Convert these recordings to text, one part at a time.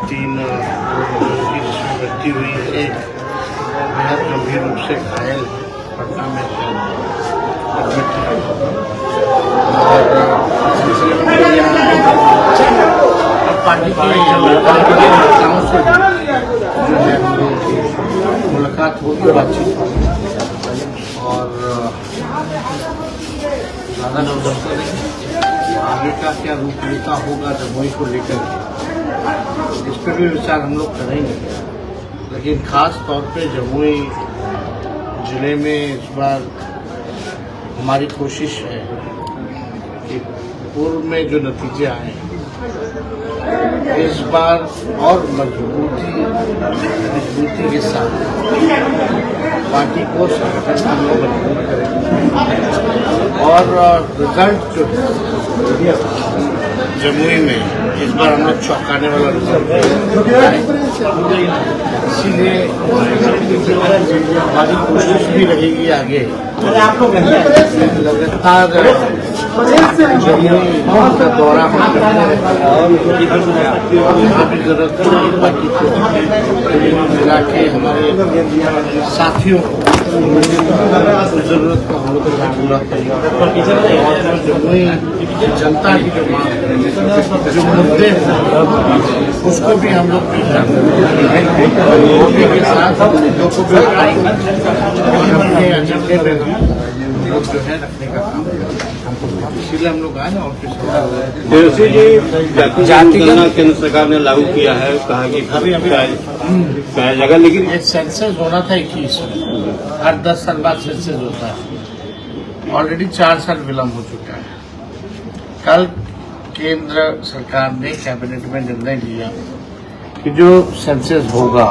3 लोगों की जिसमें मृत्यु हुई है, एक बेहद गंभीर रूप से घायल पटना में एडमिट है। और पार्टी के नेताओं से जो है मुलाकात होगी, बातचीत और ज़्यादा आगे का क्या रूपरेखा होगा जमुई को लेकर इस पर भी विचार हम लोग करेंगे। लेकिन खास तौर पे जमुई जिले में इस बार हमारी कोशिश है कि पूर्व में जो नतीजे आए इस बार और मजबूती के साथ पार्टी को संगठन को मजबूत करेंगे और रिजल्ट जो है जमुई में इस बार हम लोग चौंकाने वाला रिजल्ट है। इसीलिए हमारी कोशिश भी रहेगी आगे लगातार जमुई का दौरा यहाँ भी जरूरत है पार्टी को मिला के हमारे साथियों को जरूरत को हम लोग पूरा करेंगे। जमुई जनता की जो मांग जो मुद्दे हैं उसको भी हम लोग के साथ मुद्दों को भी उठाएंगे और अपने एजेंडे में लोग जो है रखने का काम इसीलिए हम लोग आए और जाति गणना केंद्र सरकार ने लागू किया है, कहा कि अभी जगह, लेकिन एक सेंसस होना था 21 में, हर 10 साल बाद सेंसस होता है। ऑलरेडी 4 साल विलम्ब हो चुका है। कल केंद्र सरकार ने कैबिनेट में निर्णय लिया कि जो सेंसस होगा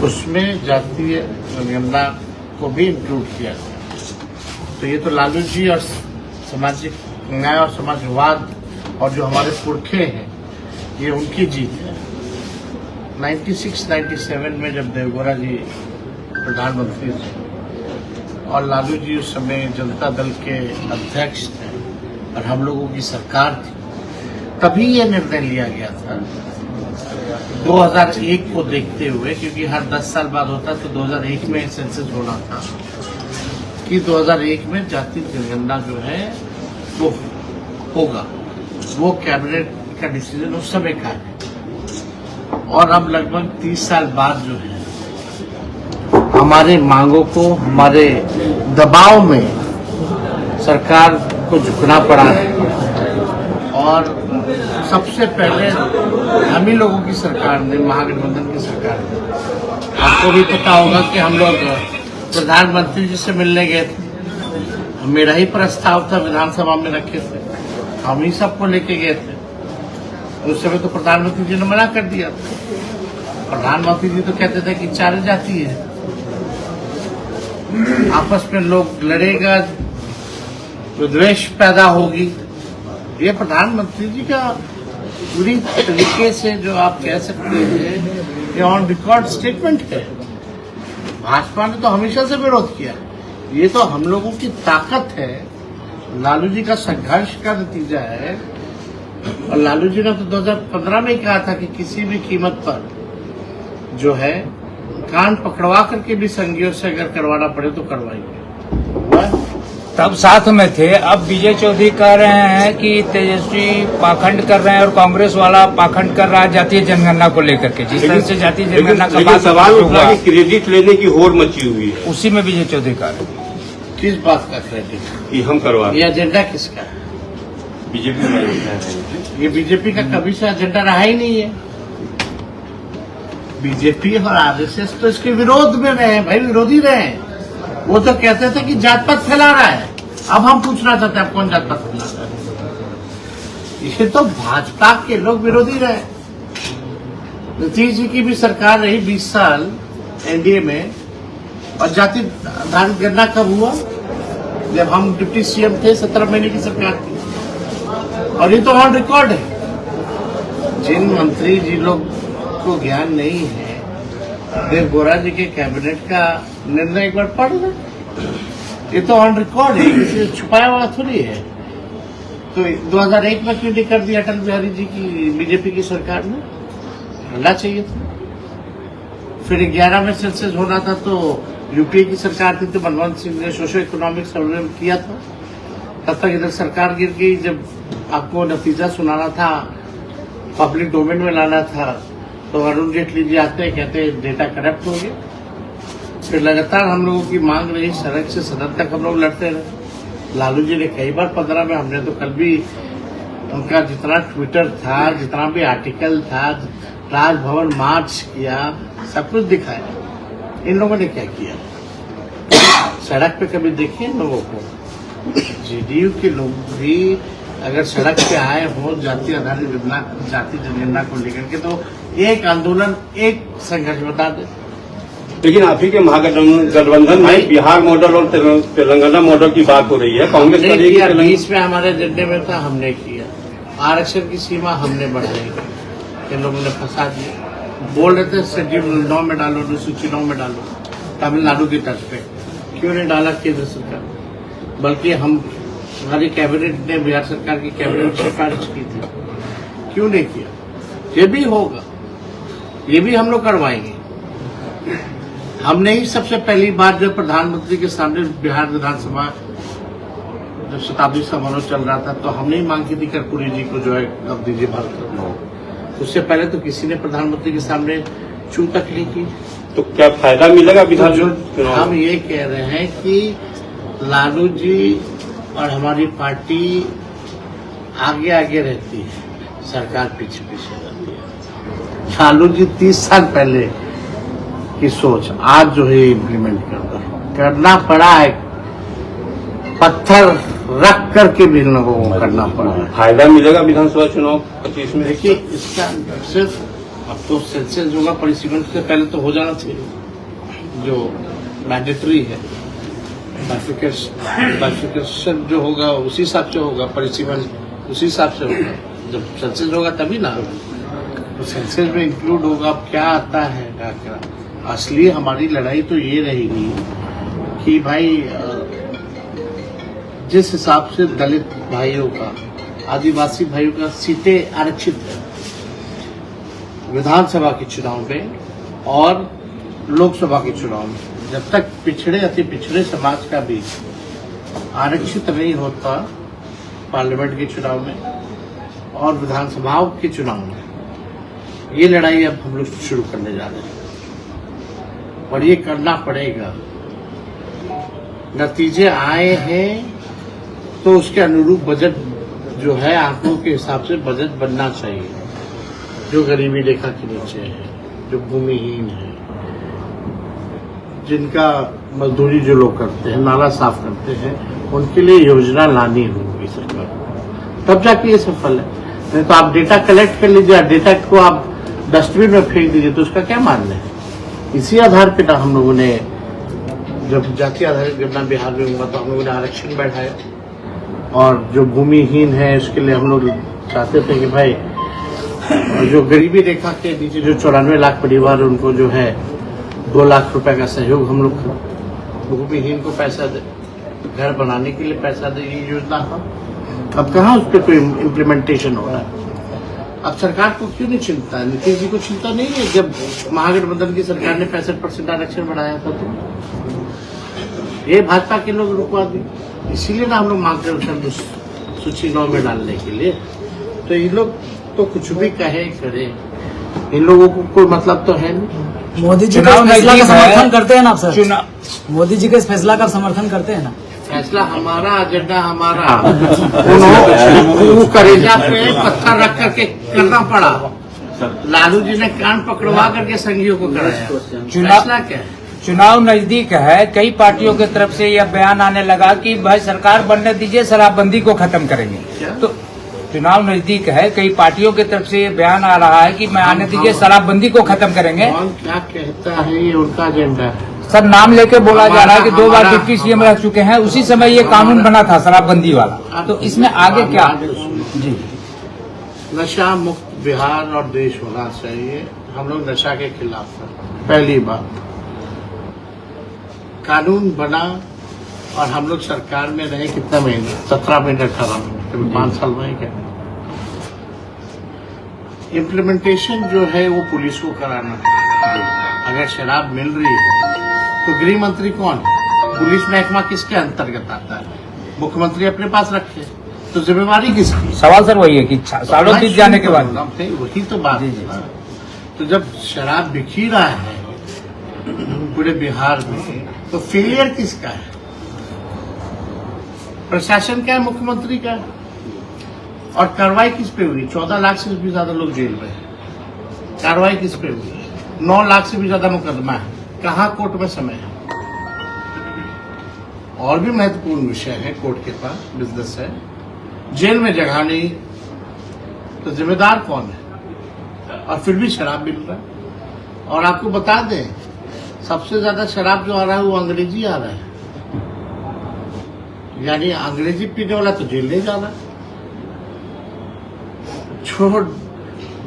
उसमें जातीय जनगणना को भी इंक्लूड किया जाए। तो ये तो लालू जी और सामाजिक न्याय और समाजवाद और जो हमारे पुरखे हैं ये उनकी जीत है। 96-97 में जब देवगौड़ा जी प्रधानमंत्री थे और लालू जी उस समय जनता दल के अध्यक्ष थे और हम लोगों की सरकार थी, तभी ये निर्णय लिया गया था 2001 को देखते हुए, क्योंकि हर 10 साल बाद होता तो 2001 में सेंसस होना था कि 2001 में जाति जनगणना जो है वो होगा। वो कैबिनेट का डिसीजन उस समय का है और अब लगभग 30 साल बाद जो है हमारे मांगों को हमारे दबाव में सरकार को झुकना पड़ा है। और सबसे पहले हम ही लोगों की सरकार ने, महागठबंधन की सरकार ने, आपको भी पता होगा कि हम लोग प्रधानमंत्री जी से मिलने गए थे। मेरा ही प्रस्ताव था, विधानसभा में रखे थे, हम ही सबको लेके गए थे। उस समय तो प्रधानमंत्री जी ने मना कर दिया था। प्रधानमंत्री जी तो कहते थे कि 4 जाति है, आपस में लोग लड़ेगा, विद्वेष पैदा होगी। ये प्रधानमंत्री जी का पूरी तरीके से जो आप कह सकते हैं ये ऑन रिकॉर्ड स्टेटमेंट है। भाजपा ने तो हमेशा से विरोध किया। ये तो हम लोगों की ताकत है, लालू जी का संघर्ष का नतीजा है। और लालू जी ने तो 2015 में ही कहा था कि किसी भी कीमत पर जो है कान पकड़वा करके भी संघियों से अगर करवाना पड़े तो करवाएंगे। तब साथ में थे, अब विजय चौधरी कह रहे हैं कि तेजस्वी पाखंड कर रहे हैं और कांग्रेस वाला पाखंड कर रहा है जातीय जनगणना को लेकर के। जिस तरह से जातीय जनगणना का बात सवाल उठा कि क्रेडिट लेने की होड़ मची हुई है, उसी में विजय चौधरी कह रहे हैं। किस बात का क्रेडिट? ये हम करवा, ये एजेंडा किसका है? बीजेपी का। ये बीजेपी का कभी से एजेंडा रहा ही नहीं है। बीजेपी और आरएसएस तो इसके विरोध में रहे हैं, भाई विरोधी रहे हैं। वो तो कहते थे कि जात पात फैला रहा है। अब हम पूछना चाहते हैं आप कौन जात पात फैला रहा है? ये तो भाजपा के लोग विरोधी रहे। नीतीश जी की भी सरकार रही 20 साल एनडीए में, और जाति आधारित गणना कब हुआ? जब हम डिप्टी सीएम थे, 17 महीने की सरकार थी। और ये तो ऑन रिकॉर्ड है। जिन मंत्री जी लोग को ज्ञान नहीं है, देवगौड़ा जी के कैबिनेट का निर्णय एक बार पढ़ लो। ये तो ऑन रिकॉर्ड है, किसी छुपाया हुआ थोड़ी है। तो 2001 में क्यों नहीं कर दिया अटल बिहारी जी की बीजेपी की सरकार ने? करना चाहिए था। फिर 11 में सेंसस होना था तो यूपीए की सरकार थी तो मनमोहन सिंह ने सोशो इकोनॉमिक सर्वे किया था। तब तक इधर सरकार गिर गई। जब आपको नतीजा सुनाना था, पब्लिक डोमेन में लाना था, तो अरुण जेटली जी आते हैं, कहते हैं डेटा करप्ट हो गया। फिर लगातार हम लोगों की मांग रही, सड़क से सदन तक हम लोग लड़ते रहे। लालू जी ने कई बार 15 में, हमने तो कल भी उनका जितना ट्विटर था, जितना भी आर्टिकल था, राजभवन मार्च किया, सब कुछ दिखाया। इन लोगों ने क्या किया? सड़क पे कभी देखे लोगों को? जेडीयू के लोग भी अगर सड़क पे आए हो जाति आधारित जाति जनगणना को लेकर के, तो एक आंदोलन, एक संघर्ष बता दे। लेकिन आप ही के महागठबंधन में बिहार मॉडल और तेलंगाना मॉडल की बात हो रही है। कांग्रेस ने किया, 20 में हमारे एजेंडे में था, हमने किया। आरक्षण की सीमा हमने बढ़ाई, इन लोगों ने फंसा दिया। बोल रहे थे शेड्यूल 9 में डालो, अनुसूची 9 में डालो, तमिलनाडु की तर्ज पे। क्यों नहीं डाला केंद्र सरकार? बल्कि हमारी कैबिनेट ने, बिहार सरकार की कैबिनेट सिफारिश की थी, क्यों नहीं किया? ये भी होगा, ये भी हम लोग करवाएंगे। हमने ही सबसे पहली बार जब प्रधानमंत्री के सामने बिहार विधानसभा जब शताब्दी समारोह चल रहा था, तो हमने ही मांग की थी कर्पूरी जी को जो है अब दीजिए भारत। उससे पहले तो किसी ने प्रधानमंत्री के सामने चू तक नहीं की। तो क्या फायदा मिलेगा विधान चुनाव? हम ये कह रहे हैं कि लालू जी और हमारी पार्टी आगे आगे रहती है, सरकार पीछे पीछे रहती है। लालू जी 30 साल पहले की सोच आज जो है इम्प्लीमेंट करना पड़ा है। पत्थर रख करके भी लोगों को करना पड़ा है। फायदा मिलेगा विधानसभा चुनाव 25 में? देखिए, इसका सिर्फ अब तो सेंसस होगा, परिसीमन से पहले तो हो जाना चाहिए, जो मैंडेटरी है। बाइफिकेशन जो होगा उसी हिसाब से होगा, परिसीमन उसी हिसाब से होगा। जब सेंसस होगा तभी ना, तो सेंसस में इंक्लूड होगा। अब क्या आता है क्या? असली हमारी लड़ाई तो ये रहेगी कि भाई जिस हिसाब से दलित भाइयों का, आदिवासी भाइयों का सीटें आरक्षित है विधानसभा के चुनाव में और लोकसभा के चुनाव में, जब तक पिछड़े अति पिछड़े समाज का भी आरक्षित नहीं होता पार्लियामेंट के चुनाव में और विधानसभाओं के चुनाव में, ये लड़ाई अब हम लोग शुरू करने जा रहे हैं और ये करना पड़ेगा। नतीजे आए हैं तो उसके अनुरूप बजट जो है, आंकड़ों के हिसाब से बजट बनना चाहिए। जो गरीबी रेखा के नीचे है, जो भूमिहीन है, जिनका मजदूरी जो लोग करते हैं, नाला साफ करते हैं, उनके लिए योजना लानी होगी सरकार, तब जाके ये सफल है। नहीं तो आप डेटा कलेक्ट कर लीजिए, डेटा को आप डस्टबिन में फेंक दीजिए, तो उसका क्या मानना है? इसी आधार पर हम लोगों ने, जब जाति आधारित गणना बिहार में हुआ तो हम लोगों ने आरक्षण बढ़ाया और जो भूमिहीन है उसके लिए हम लोग चाहते थे कि भाई जो गरीबी रेखा के नीचे जो 94 लाख परिवार, उनको जो है 2 लाख रुपए का सहयोग हम लोग, भूमिहीन को पैसा दे, घर बनाने के लिए पैसा दे, ये योजना था। अब कहाँ उस पर कोई इम्प्लीमेंटेशन हो रहा है? अब सरकार को क्यों नहीं चिंता है? नीतीश जी को चिंता नहीं है? जब महागठबंधन की सरकार ने 65% आरक्षण बढ़ाया था तो ये भाजपा के लोग रुकवा दी। इसीलिए ना हम लोग मांगते हैं सूची 9 में डालने के लिए। तो ये लोग तो कुछ भी कहे करे, इन लोगों को कोई मतलब तो है नहीं। मोदी जी का फैसला का समर्थन करते हैं ना आप सर? मोदी जी के इस फैसला का समर्थन करते हैं ना? फैसला हमारा, एजेंडा हमारा। वो करेजा पे पत्थर रख करके करना पड़ा। लालू जी ने कान पकड़वा करके संघियों को कराया। फैसला क्या है? चुनाव नजदीक है, कई पार्टियों की तरफ से यह बयान आने लगा कि भाई सरकार बनने दीजिए, शराबबंदी को खत्म करेंगे। तो चुनाव नजदीक है, कई पार्टियों की तरफ से ये बयान आ रहा है कि मैं आने दीजिए, शराबबंदी को खत्म करेंगे। कौन क्या कहता है, ये उनका एजेंडा है। सर नाम लेके बोला जा रहा है कि 2 बार डिप्टी सीएम रह चुके हैं, उसी समय ये कानून बना था शराबबंदी वाला। तो इसमें आगे क्या? जी, नशा मुक्त बिहार और देश होना चाहिए। हम लोग नशा के खिलाफ हैं। पहली बात, कानून बना और हम लोग सरकार में रहे कितना महीने? 17 महीने, 18 महीने, कभी 5 साल में क्या? इम्प्लीमेंटेशन जो है वो पुलिस को कराना है। अगर शराब मिल रही है तो गृह मंत्री कौन है? पुलिस महकमा किसके अंतर्गत आता है? मुख्यमंत्री अपने पास रखे तो जिम्मेवारी किसकी? सवाल सर वही है कि सालों बीत जाने के बाद वही तो बात है। तो जब शराब बिखी रहा है पूरे बिहार में तो फेलियर किसका है? प्रशासन का है, मुख्यमंत्री का है। और कार्रवाई किस पे हुई? 14 लाख से भी ज्यादा लोग जेल में हैं। कार्रवाई किस पे हुई? 9 लाख से भी ज्यादा मुकदमा है। कहाँ कोर्ट में समय है? और भी महत्वपूर्ण विषय है, कोर्ट के पास बिजनेस है, जेल में जगह नहीं, तो जिम्मेदार कौन है? और फिर भी शराब मिल रहा है। और आपको बता दें, सबसे ज्यादा शराब जो आ रहा है वो अंग्रेजी आ रहा है। यानी अंग्रेजी पीने वाला तो जेल नहीं जा रहा, छोड़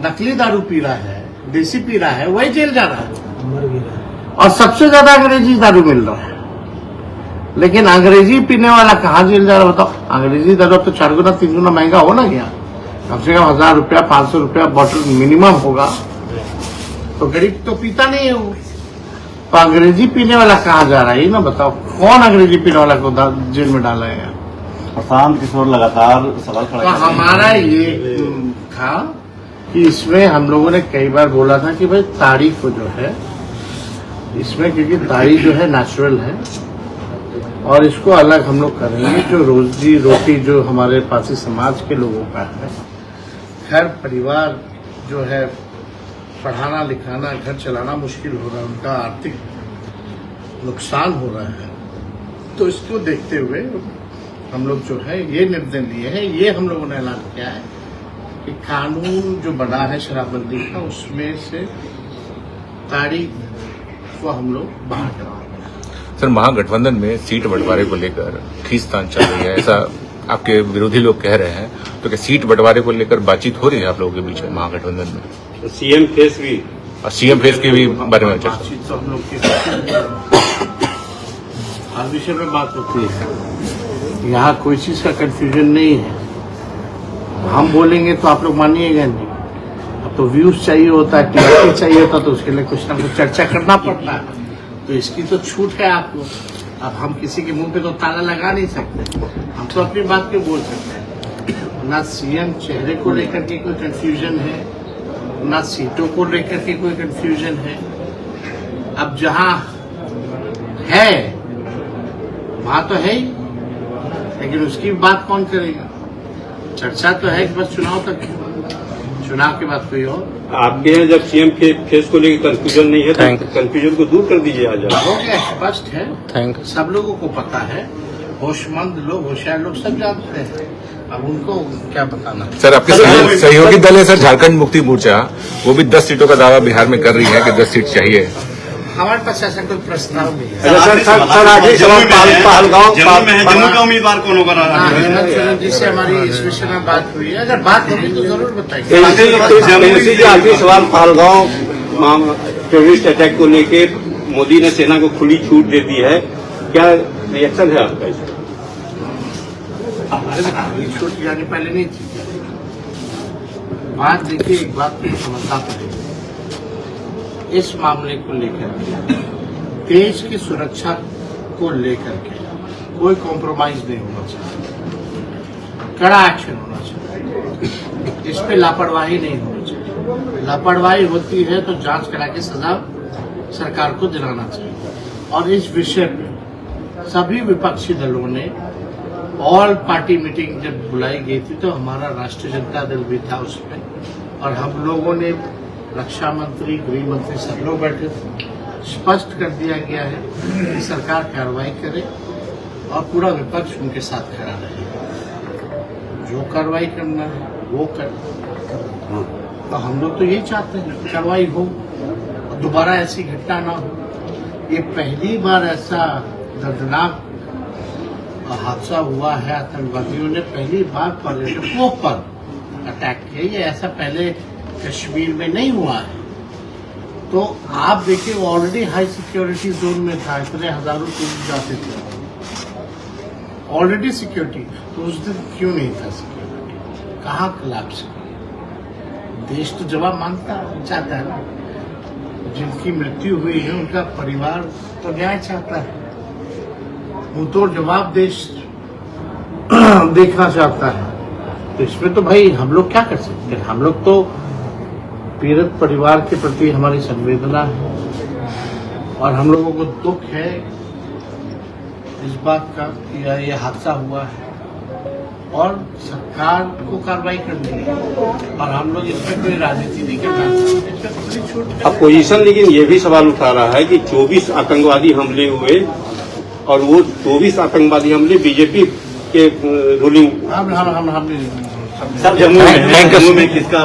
नकली दारू पी रहा है, देसी पी रहा है, वही जेल जा रहा है। और सबसे ज्यादा अंग्रेजी दारू मिल रहा है। लेकिन अंग्रेजी पीने वाला कहाँ जेल जा रहा है बताओ? अंग्रेजी दारू तो 4 गुना 3 गुना महंगा हो ना गया। कम से कम 1000 रुपया 500 रुपया बॉटल मिनिमम होगा। तो गरीब तो पीता नहीं है वो। तो अंग्रेजी पीने वाला कहाँ जा रहा है? ये ना बताओ, कौन अंग्रेजी पीने वाला को जेल में डाला है? प्रशांत किशोर लगातार सवाल खड़ा तो हमारा ये था कि इसमें हम लोगों ने कई बार बोला था कि भाई तारीख को जो है इसमें, क्योंकि तारीख जो है नेचुरल है और इसको अलग हम लोग करेंगे। जो रोजी रोटी जो हमारे पासी समाज के लोगों का है, घर परिवार जो है, पढ़ाना लिखाना घर चलाना मुश्किल हो रहा है, उनका आर्थिक नुकसान हो रहा है। तो इसको देखते हुए हम लोग जो है ये निर्णय लिए हैं। ये हम लोगों ने ऐलान किया है कि कानून जो बना है शराबबंदी का, उसमें से तारीख को हम लोग बाहर कराएंगे। सर, महागठबंधन में सीट बंटवारे को लेकर खींचतान चल रही है, ऐसा आपके विरोधी लोग कह रहे हैं। तो क्या सीट बंटवारे को लेकर बातचीत हो रही है आप लोगों के बीच में महागठबंधन में? सीएम फेस भी, और सीएम फेस के भी बारे में चर्चा? बातचीत तो हम लोग की हर विषय में बात होती है। यहाँ कोई चीज का कंफ्यूजन नहीं है। हम बोलेंगे तो आप लोग मानिएगा नहीं। अब तो व्यूज चाहिए होता है, टीआरपी चाहिए होता, तो उसके लिए कुछ ना कुछ चर्चा करना पड़ता है। तो इसकी तो छूट है आपको। अब हम किसी के मुंह पे तो ताला लगा नहीं सकते। हम तो अपनी बात क्यों बोल सकते हैं? ना सीएम चेहरे को लेकर के कोई कंफ्यूजन है, ना सीटों को लेकर के कोई कंफ्यूजन है। अब जहां है वहां तो है ही, लेकिन उसकी बात कौन करेगा? चर्चा तो है कि बस चुनाव तक, चुनाव के बाद कोई और। आपके यहाँ जब सीएम के फेस को लेकर कंफ्यूजन नहीं है तो कंफ्यूजन को दूर कर दीजिए आज आप। हो गया, स्पष्ट है, सब लोगों को पता है। होशमंद लोग, होशियार लोग सब जानते हैं। अब उनको क्या बताना। सर, आपके सहयोगी दल है सर झारखंड मुक्ति मोर्चा, वो भी 10 सीटों का दावा बिहार में कर रही है कि 10 सीट चाहिए। हमारे पास ऐसा कोई प्रस्ताव नहीं है। सर आज पहलगांव जम्मू का उम्मीदवार कौन होगा? हेमंत सोरेन जी से हमारी इस विषय में बात हुई है। अगर बात होगी तो जरूर बताइए। आखिरी सवाल, पहलगांव टेररिस्ट अटैक को लेके मोदी ने सेना को खुली छूट दे दी है, क्या रिएक्शन है आपका इसका? छूट जाने पहले नहीं थी बात। देखिए, एक बात समझना पड़ेगा, इस मामले को लेकर देश की सुरक्षा को लेकर के कोई कॉम्प्रोमाइज नहीं होना चाहिए। कड़ा एक्शन होना चाहिए। इस पे लापरवाही नहीं होनी चाहिए। लापरवाही होती है तो जांच करा के सजा सरकार को दिलाना चाहिए। और इस विषय पे सभी विपक्षी दलों ने ऑल पार्टी मीटिंग जब बुलाई गई थी तो हमारा राष्ट्रीय जनता दल भी था उसमें, और हम लोगों ने रक्षा मंत्री, गृह मंत्री सब लोग बैठे थे। स्पष्ट कर दिया गया है कि सरकार कार्रवाई करे और पूरा विपक्ष उनके साथ खड़ा रहे। जो कार्रवाई करना है वो करे। तो हम लोग तो यही चाहते हैं कार्रवाई हो और दोबारा ऐसी घटना ना हो। ये पहली बार ऐसा दर्दनाक हादसा हुआ है। आतंकवादियों ने पहली बार पर्यटकों पर अटैक किया। ये ऐसा पहले कश्मीर में नहीं हुआ है। तो आप देखिए, वो ऑलरेडी हाई सिक्योरिटी जोन में था, इतने हजारों लोग जाते थे, ऑलरेडी सिक्योरिटी। तो उस दिन क्यों नहीं था सिक्योरिटी? कहाँ कोलैप्स किया? देश तो जवाब मांगता चाहता है ना। जिनकी मृत्यु हुई है उनका परिवार तो न्याय चाहता है, मुंहतोड़ जवाब देश देखना चाहता है। तो इसमें तो भाई हम लोग क्या कर सकते हैं? हम लोग तो पीड़ित परिवार के प्रति हमारी संवेदना है और हम लोगों को दुख है इस बात का कि यह हादसा हुआ है और सरकार को कार्रवाई करनी है और हम लोग इसमें कोई राजनीति नहीं करना चाहते। इसमें खुली छूट। अब पोजीशन लेकिन ये भी सवाल उठा रहा है कि 24 आतंकवादी हमले हुए और वो 24 आतंकवादी हमले बीजेपी के रूलिंग। हम सर जम्मू में किसका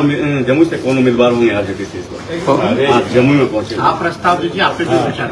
जम्मू से कौन उम्मीदवार होंगे आज किसी को? आज जम्मू में पहुंचे आप प्रस्ताव दीजिए, आप पे जो विचार